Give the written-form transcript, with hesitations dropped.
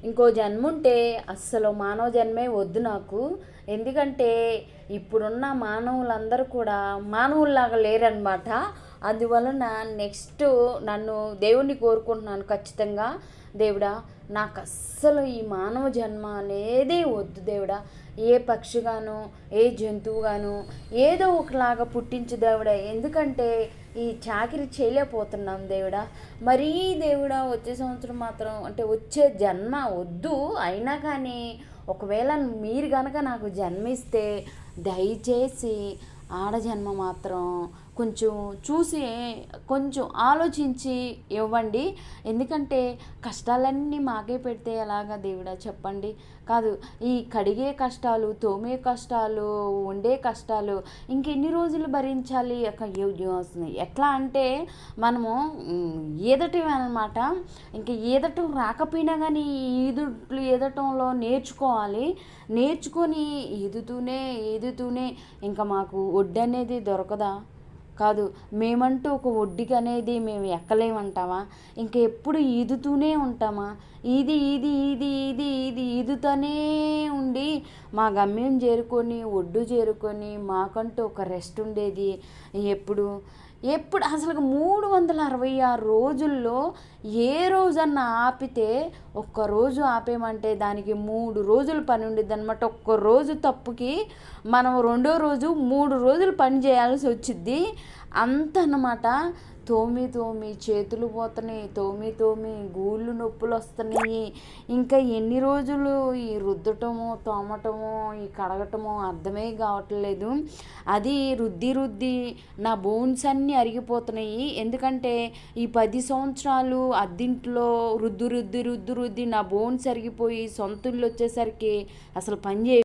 ఇంకో జన్మ ఉంటే అస్సలు మానవ జన్మే వద్దు నాకు. ఎందుకంటే ఇప్పుడున్న మానవులందరూ కూడా మానవుల్లాగా లేరనమాట. అందువలన నెక్స్ట్ నన్ను దేవుణ్ణి కోరుకుంటున్నాను ఖచ్చితంగా. దేవుడా, నాకు అస్సలు ఈ మానవ జన్మ అనేది వద్దు దేవుడా. ఏ పక్షిగాను ఏ జంతువుగాను ఏదో ఒకలాగా పుట్టించు దేవుడా. ఎందుకంటే ఈ చాకిరి చేయలేకపోతున్నాం దేవుడా. మరీ దేవుడా వచ్చే సంవత్సరం మాత్రం అంటే వచ్చే జన్మ వద్దు. అయినా కానీ ఒకవేళ మీరు కనుక నాకు జన్మిస్తే దయచేసి ఆడజన్మ మాత్రం కొంచెం చూసి కొంచెం ఆలోచించి ఇవ్వండి. ఎందుకంటే కష్టాలన్నీ మాకే పెడితే ఎలాగా దేవుడా చెప్పండి. కాదు, ఈ కడిగే కష్టాలు, తోమే కష్టాలు, వండే కష్టాలు ఇంకెన్ని రోజులు భరించాలి? వస్తుంది ఎట్లా అంటే మనము ఈదటం అనమాట. ఇంక ఈదటం రాకపోయినా కానీ ఈదుట్లు ఈదటంలో నేర్చుకోవాలి. నేర్చుకొని ఈదుతూనే ఇంకా మాకు ఒడ్డు అనేది దొరకదా? కాదు, మేమంటూ ఒక ఒడ్డుకి అనేది మేము ఎక్కలేమంటామా? ఇంక ఎప్పుడు ఈదుతూనే ఉంటామా? ఈదుతూనే ఉండి మా గమ్యం ఒడ్డు చేరుకొని మాకంటూ ఒక రెస్ట్ ఉండేది. ఎప్పుడు ఎప్పుడు అసలు 366 రోజుల్లో ఏ రోజన్నా ఆపితే, ఒక్కరోజు ఆపేమంటే దానికి 3 రోజులు పని ఉండిద్ది అనమాట. ఒక్కరోజు తప్పుకి మనం రెండో రోజు 3 రోజులు పని చేయాల్సి వచ్చిద్ది. అంత అన్నమాట. తోమి చేతులు పోతున్నాయి, తోమి గూళ్ళు నొప్పులు వస్తున్నాయి. ఇంకా ఎన్ని రోజులు ఈ రుద్దటము, తోమటము, ఈ కడగటము అర్థమే కావట్లేదు. అది రుద్ది నా బోన్స్ అన్నీ అరిగిపోతున్నాయి. ఎందుకంటే ఈ 10 సంవత్సరాలు అద్దింట్లో రుద్ది నా బోన్స్ అరిగిపోయి సొంత ఇల్లు వచ్చేసరికి అసలు పని